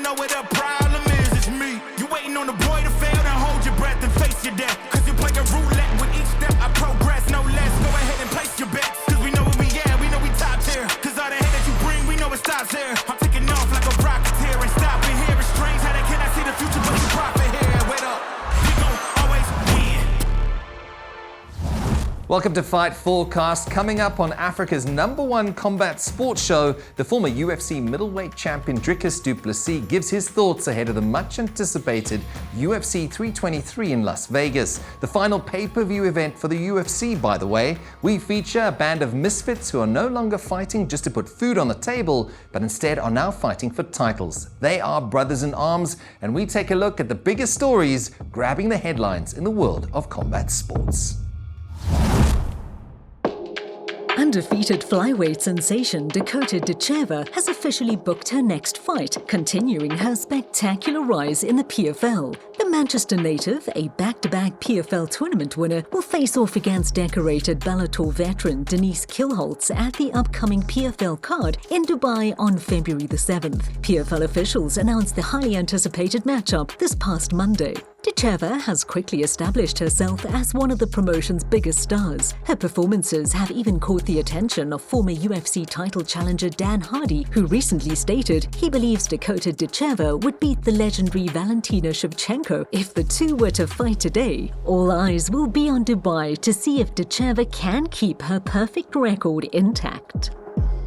know what the problem is, it's me. You waiting on the boy to fail, then hold your breath and face your death. Cause you play a roulette with each step, I progress, no less. Go ahead and place your bets, cause we know where we at, we know we top tier. Cause all the hate that you bring, we know it stops here. I'm taking off like a rocketeer and stopping here. It's strange how they cannot see the future, but you profit here. Wait up, we gon' always win. Welcome to Fight Forecast. Coming up on Africa's #1 combat sports show, the former UFC middleweight champion Dricus Du Plessis gives his thoughts ahead of the much-anticipated UFC 323 in Las Vegas, the final pay-per-view event for the UFC, by the way. We feature a band of misfits who are no longer fighting just to put food on the table, but instead are now fighting for titles. They are brothers in arms, and we take a look at the biggest stories grabbing the headlines in the world of combat sports. Undefeated flyweight sensation Dakota Ditcheva has officially booked her next fight, continuing her spectacular rise in the PFL. The Manchester native, a back-to-back PFL tournament winner, will face off against decorated Bellator veteran Denise Kielholtz at the upcoming PFL card in Dubai on February the 7th. PFL officials announced the highly anticipated matchup this past Monday. Ditcheva has quickly established herself as one of the promotion's biggest stars. Her performances have even caught the attention of former UFC title challenger Dan Hardy, who recently stated he believes Dakota Ditcheva would beat the legendary Valentina Shevchenko if the two were to fight today. All eyes will be on Dubai to see if Ditcheva can keep her perfect record intact.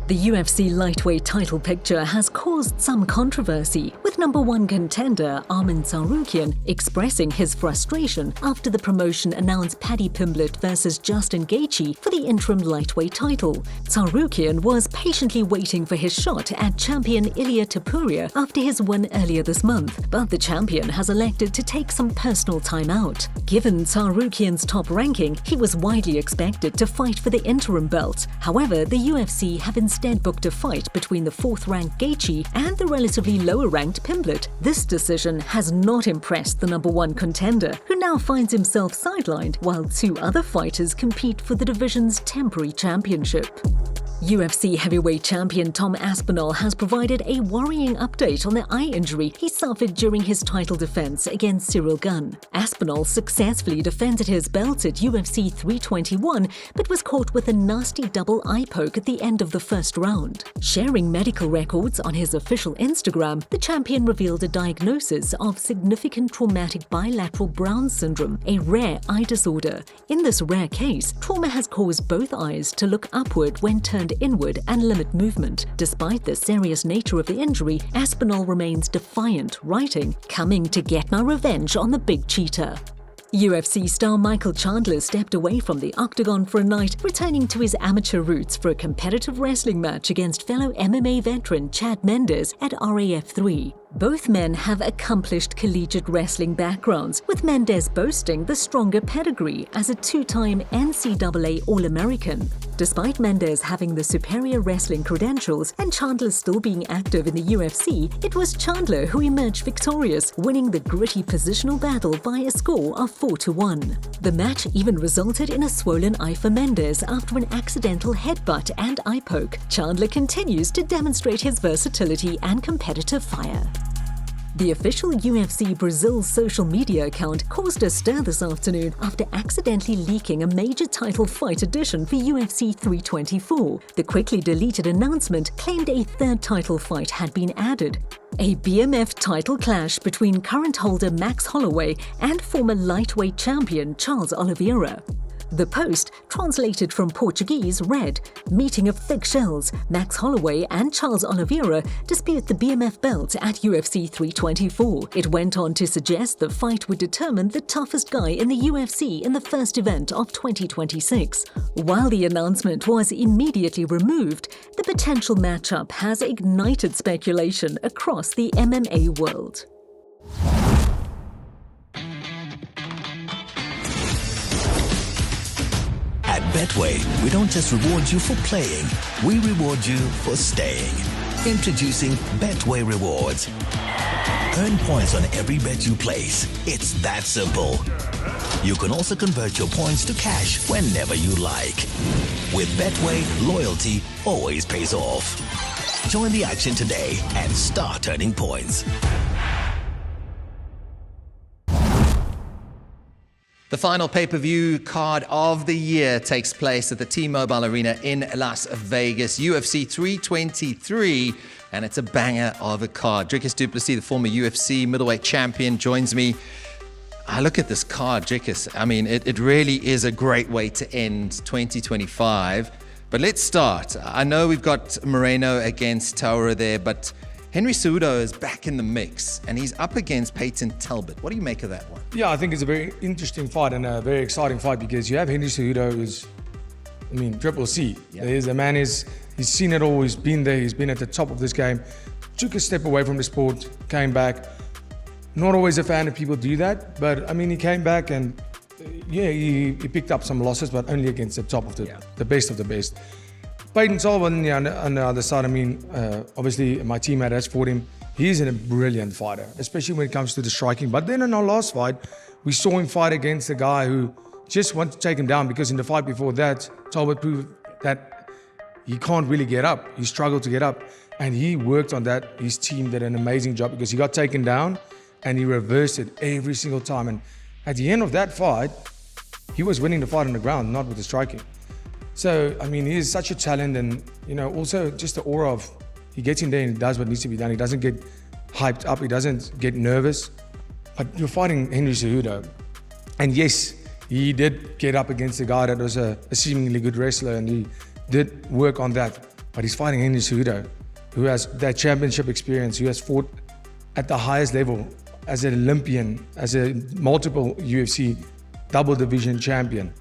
The UFC lightweight title picture has caused some controversy, with #1 contender Arman Tsarukyan expressing his frustration after the promotion announced Paddy Pimblett versus Justin Gaethje for the interim lightweight title. Tsarukyan was patiently waiting for his shot at champion Ilia Topuria after his win earlier this month, but the champion has elected to take some personal time out. Given Tsarukyan's top ranking, he was widely expected to fight for the interim belt. However, the UFC have instead booked a fight between the 4th-ranked Gaethje and the relatively lower-ranked Pimblett. This decision has not impressed the #1 contender, who now finds himself sidelined while two other fighters compete for the division's temporary championship. UFC heavyweight champion Tom Aspinall has provided a worrying update on the eye injury he suffered during his title defense against Cyril Gunn. Aspinall successfully defended his belt at UFC 321, but was caught with a nasty double eye poke at the end of the first round. Sharing medical records on his official Instagram, the champion revealed a diagnosis of significant traumatic bilateral Brown syndrome, a rare eye disorder. In this rare case, trauma has caused both eyes to look upward when turned inward and limit movement. Despite the serious nature of the injury, Aspinall remains defiant, writing, "Coming to get my revenge on the big cheater." UFC star Michael Chandler stepped away from the octagon for a night, returning to his amateur roots for a competitive wrestling match against fellow MMA veteran Chad Mendes at RAF 3. Both men have accomplished collegiate wrestling backgrounds, with Mendes boasting the stronger pedigree as a two-time NCAA All-American. Despite Mendes having the superior wrestling credentials and Chandler still being active in the UFC, it was Chandler who emerged victorious, winning the gritty positional battle by a score of 4-1. The match even resulted in a swollen eye for Mendes after an accidental headbutt and eye poke. Chandler continues to demonstrate his versatility and competitive fire. The official UFC Brazil social media account caused a stir this afternoon after accidentally leaking a major title fight edition for UFC 324. The quickly deleted announcement claimed a third title fight had been added. A BMF title clash between current holder Max Holloway and former lightweight champion Charles Oliveira. The post, translated from Portuguese, read, "Meeting of thick shells. Max Holloway and Charles Oliveira dispute the BMF belt at UFC 324. It went on to suggest the fight would determine the toughest guy in the UFC in the first event of 2026. While the announcement was immediately removed, the potential matchup has ignited speculation across the MMA world. At Betway, we don't just reward you for playing, we reward you for staying. Introducing Betway Rewards. Earn points on every bet you place. It's that simple. You can also convert your points to cash whenever you like. With Betway, loyalty always pays off. Join the action today and start turning points. The final pay-per-view card of the year takes place at the T-Mobile Arena in Las Vegas, UFC 323, and it's a banger of a card. Dricus Du Plessis, the former UFC middleweight champion, joins me. I look at this card, Dricus. I mean, it really is a great way to end 2025. But let's start. I know we've got Moreno against Taura there, but Henry Cejudo is back in the mix, and he's up against Peyton Talbott. What do you make of that one? Yeah, I think it's a very interesting fight and a very exciting fight because you have Henry Cejudo, who's, Triple C. Yeah. There's a man, he's seen it all, he's been there, he's been at the top of this game, took a step away from the sport, came back. Not always a fan of people do that, but he came back and he picked up some losses, but only against the top of the best of the best. Peyton Talbott on the other side, obviously my teammate has fought him. He's a brilliant fighter, especially when it comes to the striking. But then in our last fight, we saw him fight against a guy who just wanted to take him down because in the fight before that, Talbott proved that he can't really get up. He struggled to get up. And he worked on that. His team did an amazing job because he got taken down and he reversed it every single time. And at the end of that fight, he was winning the fight on the ground, not with the striking. So, he is such a talent and, also just the aura of, he gets in there and does what needs to be done. He doesn't get hyped up. He doesn't get nervous. But you're fighting Henry Cejudo. And yes, he did get up against a guy that was a seemingly good wrestler and he did work on that. But he's fighting Henry Cejudo, who has that championship experience, who has fought at the highest level as an Olympian, as a multiple UFC double division champion.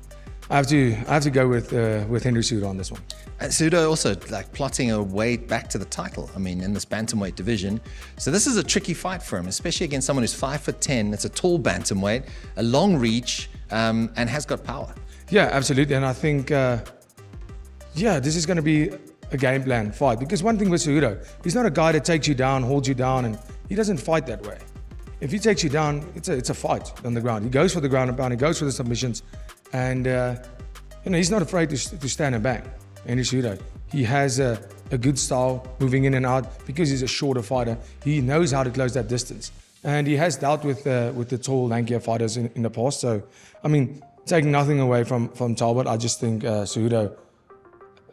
I have to go with Henry Cejudo on this one. Cejudo also plotting a way back to the title. In this bantamweight division. So this is a tricky fight for him, especially against someone who's 5'10". It's a tall bantamweight, a long reach, and has got power. Yeah, absolutely. And I think, this is going to be a game plan fight. Because one thing with Cejudo, he's not a guy that takes you down, holds you down, and he doesn't fight that way. If he takes you down, it's a fight on the ground. He goes for the ground and pound. He goes for the submissions. And, he's not afraid to stand and bang. Henry Cejudo, he has a good style moving in and out because he's a shorter fighter. He knows how to close that distance. And he has dealt with the tall, lankier fighters in the past. So, taking nothing away from Talbott, I just think Cejudo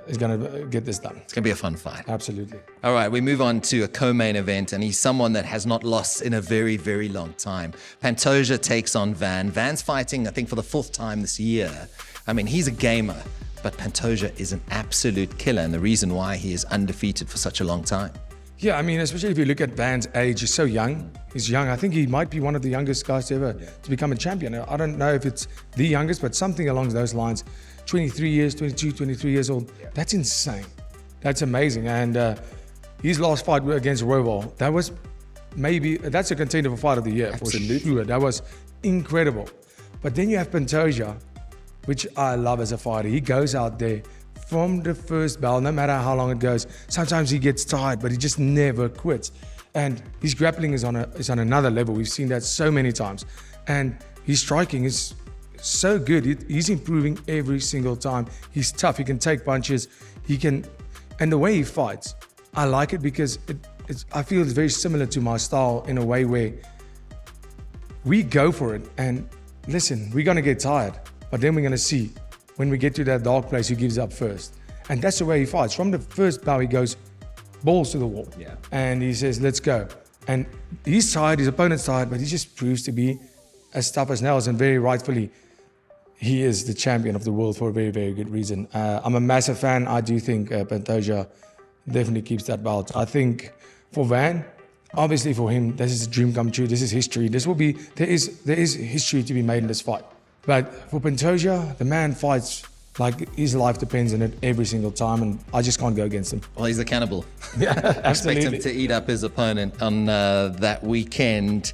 is going to get this done. It's going to be a fun fight. Absolutely. All right, we move on to a co-main event, and he's someone that has not lost in a very, very long time. Pantoja takes on Van. Van's fighting, I think, for the 4th time this year. He's a gamer, but Pantoja is an absolute killer, and the reason why he is undefeated for such a long time. Yeah, especially if you look at Van's age, he's so young. He's young. I think he might be one of the youngest guys ever to become a champion. I don't know if it's the youngest, but something along those lines. 23 years, 22, 23 years old. That's insane. That's amazing. And his last fight against Roval, that's a contender for fight of the year. Absolutely. For sure. That was incredible. But then you have Pantoja, which I love as a fighter. He goes out there from the first bell, no matter how long it goes. Sometimes he gets tired, but he just never quits. And his grappling is on another level. We've seen that so many times. And his striking is so good. He's improving every single time. He's tough. He can take punches. And the way he fights, I like it because I feel it's very similar to my style in a way where we go for it. And listen, we're going to get tired, but then we're going to see when we get to that dark place who gives up first. And that's the way he fights. From the first bow, he goes balls to the wall. Yeah. And he says, let's go. And he's tired, his opponent's tired, but he just proves to be as tough as nails, and very rightfully, he is the champion of the world for a very, very good reason. I'm a massive fan. I do think Pantoja definitely keeps that belt. I think for Van, obviously for him, this is a dream come true. This is history. There is history to be made in this fight. But for Pantoja, the man fights like his life depends on it every single time, and I just can't go against him. Well, he's a cannibal. Yeah, Expect absolutely. him to eat up his opponent on that weekend.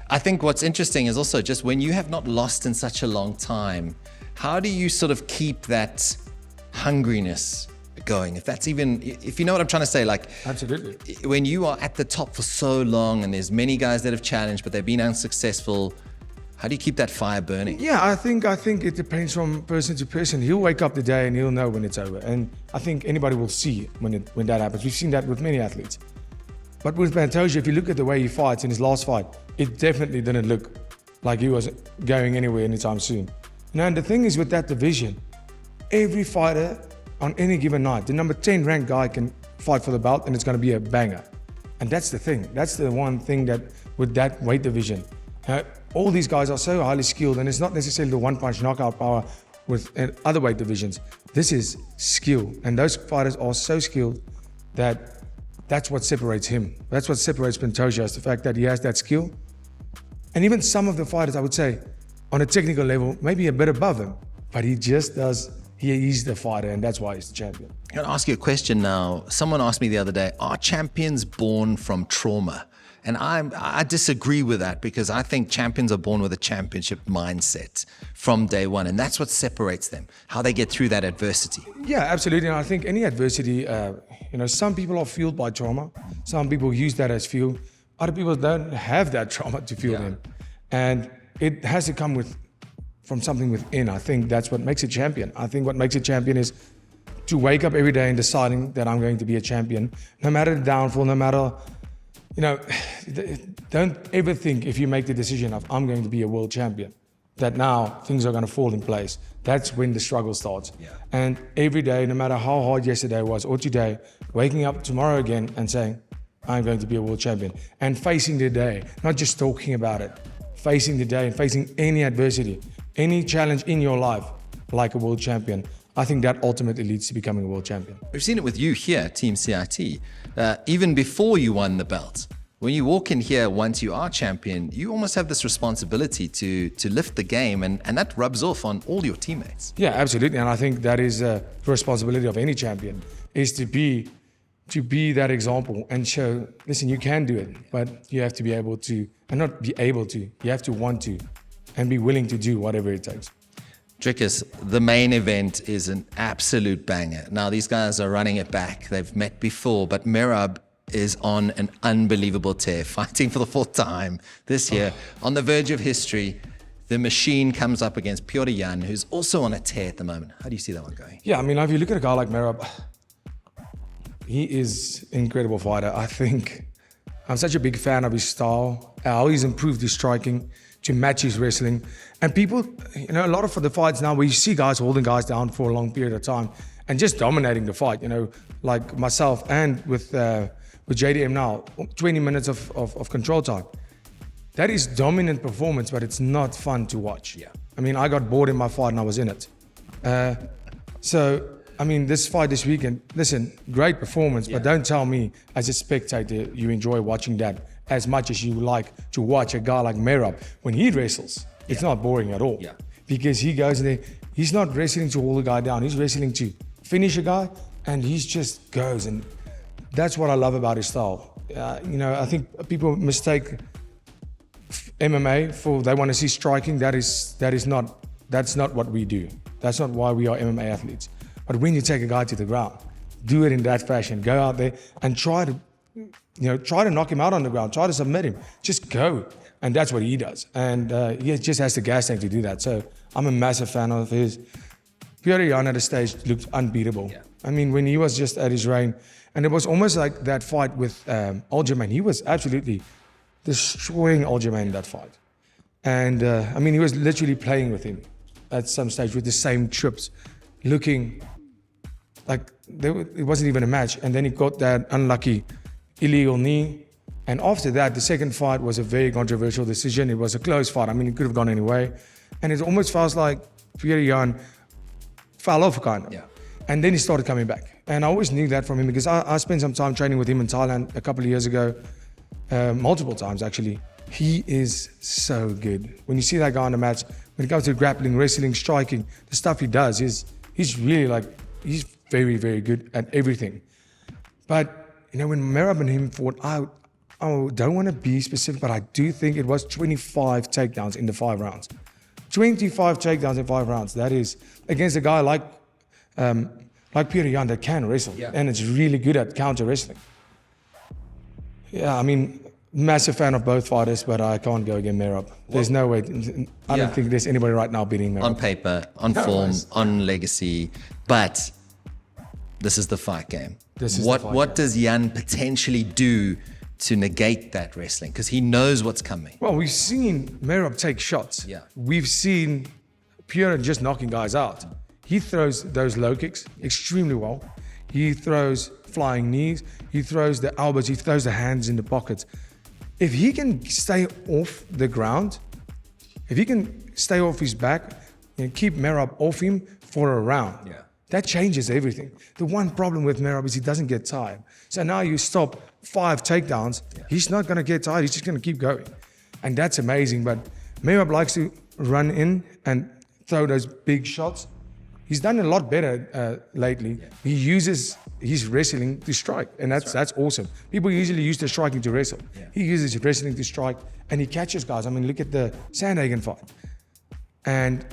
I think what's interesting is also just when you have not lost in such a long time, how do you sort of keep that hungriness going? If you know what I'm trying to say, Absolutely. When you are at the top for so long and there's many guys that have challenged, but they've been unsuccessful, How do you keep that fire burning? Yeah, I think it depends from person to person. He'll wake up the day and he'll know when it's over. And I think anybody will see when that happens. We've seen that with many athletes. But with Pantoja, if you look at the way he fights in his last fight, it definitely didn't look like he was going anywhere anytime soon. And the thing is with that division, every fighter on any given night, the number 10 ranked guy can fight for the belt and it's going to be a banger. And that's the thing. That's the one thing that with that weight division, all these guys are so highly skilled, and it's not necessarily the one-punch knockout power with other weight divisions. This is skill, and those fighters are so skilled that that's what separates him. That's what separates Pantoja, is the fact that he has that skill. And even some of the fighters, I would say, on a technical level, maybe a bit above him, but he just does. He's the fighter, and that's why he's the champion. I'm going to ask you a question now. Someone asked me the other day, are champions born from trauma? And I disagree with that, because I think champions are born with a championship mindset from day one. And that's what separates them, how they get through that adversity. Yeah, absolutely. And I think any adversity, some people are fueled by trauma. Some people use that as fuel. Other people don't have that trauma to fuel them. And it has to come from something within. I think that's what makes a champion. I think what makes a champion is to wake up every day and deciding that I'm going to be a champion. No matter the downfall, no matter... don't ever think, if you make the decision of I'm going to be a world champion, that now things are going to fall in place. That's when the struggle starts. And every day, no matter how hard yesterday was or today, waking up tomorrow again and saying, I'm going to be a world champion, and facing the day, not just talking about it, facing the day and facing any adversity, any challenge in your life like a world champion. I think that ultimately leads to becoming a world champion. We've seen it with you here, Team CIT. Even before you won the belt, when you walk in here, once you are champion, you almost have this responsibility to lift the game, and that rubs off on all your teammates. Yeah, absolutely. And I think that is the responsibility of any champion, is to be that example and show, listen, you can do it, but you have to be able to, and not be able to, you have to want to, and be willing to do whatever it takes. Dricus, the main event is an absolute banger. Now, these guys are running it back. They've met before, but Merab is on an unbelievable tear, fighting for the fourth time this year. On the verge of history, the machine comes up against Petr Yan, who's also on a tear at the moment. How do you see that one going? Yeah, I mean, if you look at a guy like Merab, he is an incredible fighter. I think I'm such a big fan of his style, how he's improved his striking to match his wrestling. And people, a lot of the fights now, where you see guys holding guys down for a long period of time and just dominating the fight, like myself and with JDM now, 20 minutes of control time. That is dominant performance, but it's not fun to watch. Yeah. I mean, I got bored in my fight and I was in it. This fight this weekend, listen, great performance, but don't tell me as a spectator you enjoy watching that as much as you like to watch a guy like Merab. When he wrestles, it's not boring at all. Yeah. Because he goes in there, he's not wrestling to hold a guy down, he's wrestling to finish a guy, and he just goes. And that's what I love about his style. I think people mistake MMA for, they want to see striking. That's not what we do. That's not why we are MMA athletes. But when you take a guy to the ground, do it in that fashion. Go out there and try to knock him out on the ground. Try to submit him. Just go. And that's what he does. And he just has the gas tank to do that. So I'm a massive fan of his. Petr Yan at the stage looked unbeatable. Yeah. I mean, when he was just at his reign, and it was almost like that fight with Aljamain. He was absolutely destroying Aljamain in that fight. And he was literally playing with him at some stage with the same trips, looking like it wasn't even a match. And then he got that unlucky illegal knee. And after that, the second fight was a very controversial decision. It was a close fight. I mean, it could have gone any way. And it almost felt like Petr Yan fell off kind of. Yeah. And then he started coming back. And I always knew that from him because I spent some time training with him in Thailand a couple of years ago, multiple times actually. He is so good. When you see that guy on the mats, when it comes to grappling, wrestling, striking, the stuff he does, he's really he's very, very good at everything. But, when Merab and him fought, I don't want to be specific, but I do think it was 25 takedowns in the 5 rounds. 25 takedowns in 5 rounds. That is against a guy like Petr Yan that can wrestle, and it's really good at counter wrestling. Yeah, Massive fan of both fighters, but I can't go against Merab. There's no way. I don't think there's anybody right now beating Merab. On paper, on form, on legacy, but this is the fight game. What does Jan potentially do to negate that wrestling? Because he knows what's coming. Well, we've seen Merab take shots. Yeah. We've seen Pierre just knocking guys out. He throws those low kicks extremely well. He throws flying knees. He throws the elbows. He throws the hands in the pockets. If he can stay off the ground, if he can stay off his back and keep Merab off him for a round, that changes everything. The one problem with Merab is he doesn't get tired. So now you stop 5 takedowns, he's not going to get tired. He's just going to keep going. And that's amazing. But Merab likes to run in and throw those big shots. He's done a lot better lately. He uses his wrestling to strike, and that's awesome. People usually use the striking to wrestle. He uses his wrestling to strike, and he catches guys. I mean, look at the Sandhagen fight. And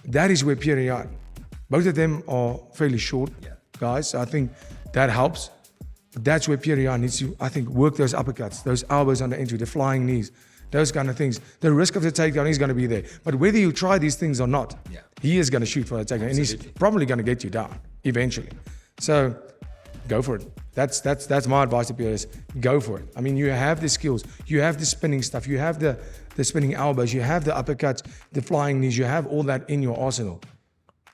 that is where Pierre Jan, both of them are fairly short guys, so I think that helps. But that's where Pierre Jan needs to, I think, work those uppercuts, those elbows on the entry, the flying knees, those kind of things. The risk of the takedown is going to be there. But whether you try these things or not, he is going to shoot for the takedown. And he's probably going to get you down eventually. So go for it. That's my advice to Pierre is go for it. I mean, you have the skills. You have the spinning stuff. You have the spinning elbows. You have the uppercuts, the flying knees. You have all that in your arsenal.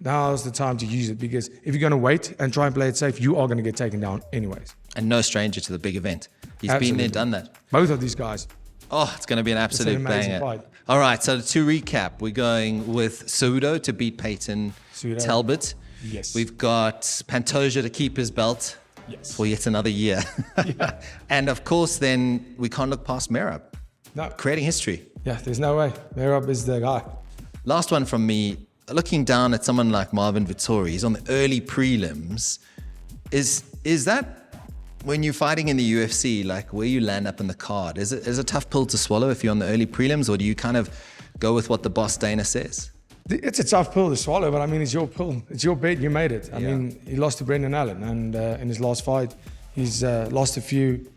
Now's the time to use it, because if you're going to wait and try and play it safe, you are going to get taken down anyways. And no stranger to the big event. He's been there, done that. Both of these guys. Oh, it's going to be an absolute banger. Fight. All right, so to recap, we're going with Cejudo to beat Talbott. Yes. We've got Pantoja to keep his belt for yet another year. And of course, then we can't look past Merab. No. Creating history. Yeah, there's no way. Merab is the guy. Last one from me. Looking down at someone like Marvin Vettori, he's on the early prelims. Is that when you're fighting in the UFC, like where you land up in the card? Is it a tough pill to swallow if you're on the early prelims, or do you kind of go with what the boss Dana says? It's a tough pill to swallow, but I mean, it's your pill. It's your bet. You made it. I mean, he lost to Brendan Allen, and in his last fight, he's lost a few.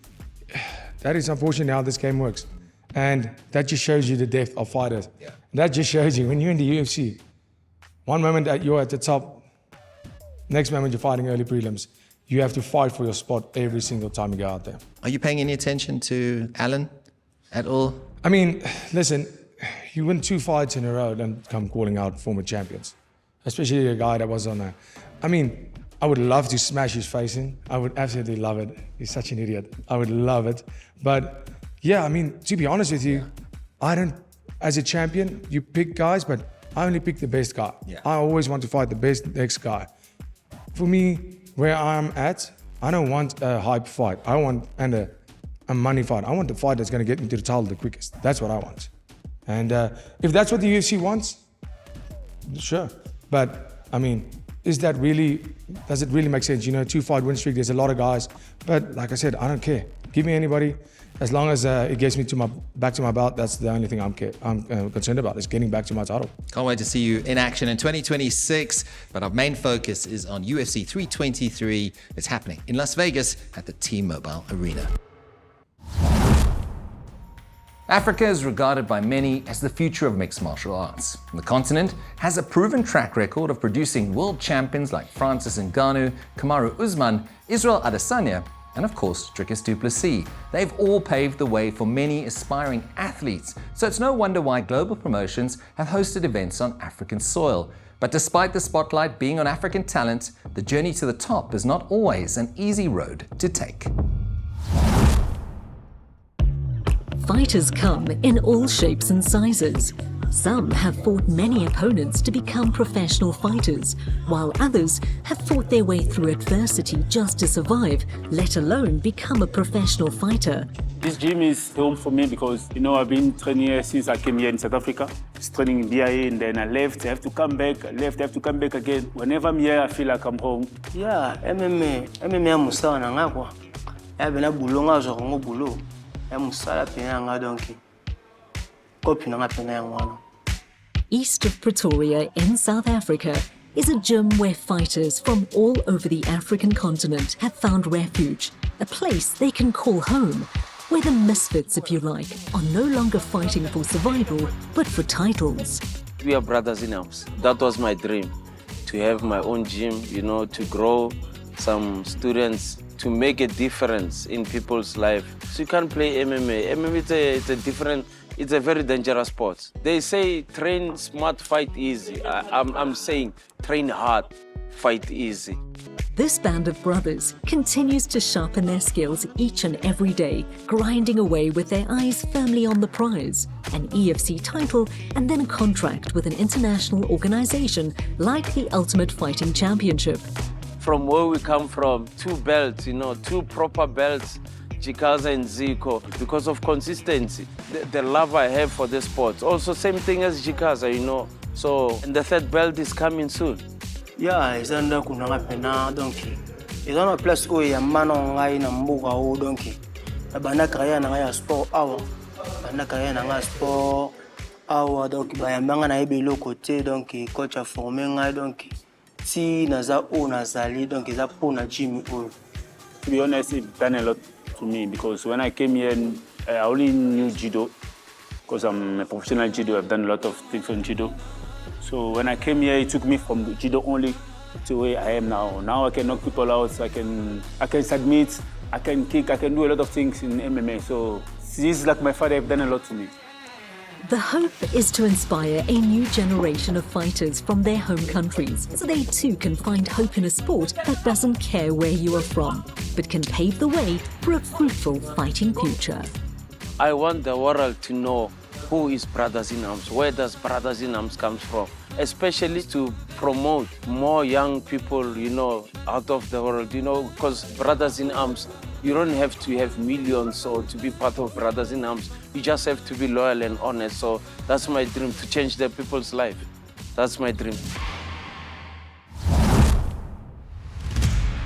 That is unfortunately how this game works. And that just shows you the depth of fighters. That just shows you when you're in the UFC, one moment that you're at the top, next moment you're fighting early prelims. You have to fight for your spot every single time you go out there. Are you paying any attention to Allen at all? I mean, listen, you win 2 fights in a row and come calling out former champions, especially a guy that was on a... I mean, I would love to smash his face in. I would absolutely love it. He's such an idiot. I would love it. But yeah, I mean, to be honest with you, I don't... As a champion, you pick guys, but I only pick the best guy. I always want to fight the best next guy. For me, where I'm at, I don't want a hype fight. I want a money fight. I want the fight that's going to get me to the title the quickest. That's what I want. And if that's what the UFC wants, sure. But I mean, does it really make sense? You know, 2-fight win streak, there's a lot of guys. But like I said, I don't care. Give me anybody. As long as it gets me back to my belt, that's the only thing I'm concerned about, is getting back to my title. Can't wait to see you in action in 2026. But our main focus is on UFC 323. It's happening in Las Vegas at the T-Mobile Arena. Africa is regarded by many as the future of mixed martial arts. The continent has a proven track record of producing world champions like Francis Ngannou, Kamaru Usman, Israel Adesanya, and of course, Dricus Du Plessis. They've all paved the way for many aspiring athletes, so it's no wonder why global promotions have hosted events on African soil. But despite the spotlight being on African talent, the journey to the top is not always an easy road to take. Fighters come in all shapes and sizes. Some have fought many opponents to become professional fighters, while others have fought their way through adversity just to survive, let alone become a professional fighter. This gym is home for me because, you know, I've been training here since I came here in South Africa. I was training in BIA and then I left, I have to come back, I left, I have to come back again. Whenever I'm here, I feel like I'm home. Yeah, MMA amusawa na ngakwa. Ya bena bulonga zo ngo bulo. Ya musala pena nga donki. Kopi na pena yangwana. East of Pretoria in South Africa is a gym where fighters from all over the African continent have found refuge, a place they can call home. where the misfits, if you like, are no longer fighting for survival, but for titles. We are brothers in arms. That was my dream, to have my own gym, to grow some students, to make a difference in people's life. So you can't play MMA. MMA it's a very dangerous sport. They say train smart, fight easy. I'm saying train hard, fight easy. This band of brothers continues to sharpen their skills each and every day, grinding away with their eyes firmly on the prize, an EFC title and then a contract with an international organization like the Ultimate Fighting Championship. From where we come from, 2 belts, 2 proper belts, Chikaza and Zico, because of consistency, the love I have for the sport. Also, same thing as Chikaza, So, and the 3rd belt is coming soon. Yeah, it's under kunanga pena donkey. It's on a place where a man on line and move out donkey. A banakaya and I sport hour. Banakaya and I sport hour donkey by a man and I be local donkey, coach of Fomenga donkey. See Naza O Nazali donkey, Zapona Jimmy O. To be honest, it done a lot to me because when I came here, I only knew judo because I'm a professional judo. I've done a lot of things on judo. So when I came here, it took me from judo only to where I am now. Now I can knock people out, I can submit, I can kick, I can do a lot of things in MMA. So this is like my father have done a lot to me. The hope is to inspire a new generation of fighters from their home countries, so they too can find hope in a sport that doesn't care where you are from, but can pave the way for a fruitful fighting future. I want the world to know who is Brothers in Arms, where does Brothers in Arms come from, especially to promote more young people, out of the world, because Brothers in Arms, you don't have to have millions or to be part of Brothers in Arms. You just have to be loyal and honest. So that's my dream, to change the people's life. That's my dream.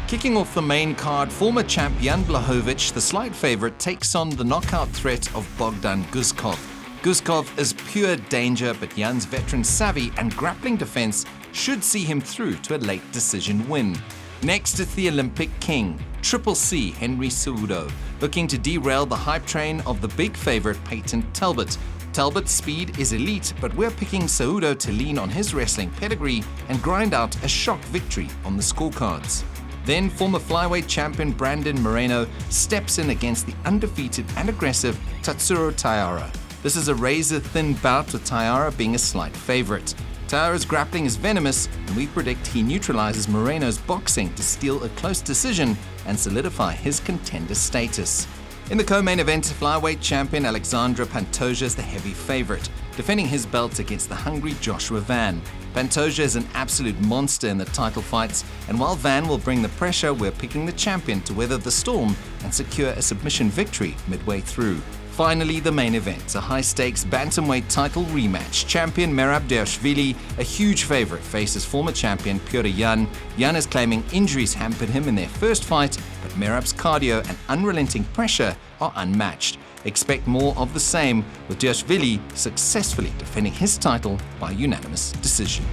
Kicking off the main card, former champ Jan Blachowicz, the slight favorite, takes on the knockout threat of Bogdan Guskov. Guskov is pure danger, but Jan's veteran savvy and grappling defense should see him through to a late decision win. Next is the Olympic king, Triple C Henry Cejudo, looking to derail the hype train of the big favorite Peyton Talbott. Talbott's speed is elite, but we're picking Cejudo to lean on his wrestling pedigree and grind out a shock victory on the scorecards. Then former flyweight champion Brandon Moreno steps in against the undefeated and aggressive Tatsuro Taira. This is a razor-thin bout, with Taira being a slight favorite. Taira's grappling is venomous, and we predict he neutralizes Moreno's boxing to steal a close decision and solidify his contender status. In the co-main event, flyweight champion Alexandre Pantoja is the heavy favorite, defending his belt against the hungry Joshua Van. Pantoja is an absolute monster in the title fights, and while Van will bring the pressure, we're picking the champion to weather the storm and secure a submission victory midway through. Finally, the main event, a high-stakes bantamweight title rematch. Champion Merab Dvalishvili, a huge favorite, faces former champion Petr Yan. Yan is claiming injuries hampered him in their first fight, but Merab's cardio and unrelenting pressure are unmatched. Expect more of the same, with Dvalishvili successfully defending his title by unanimous decision.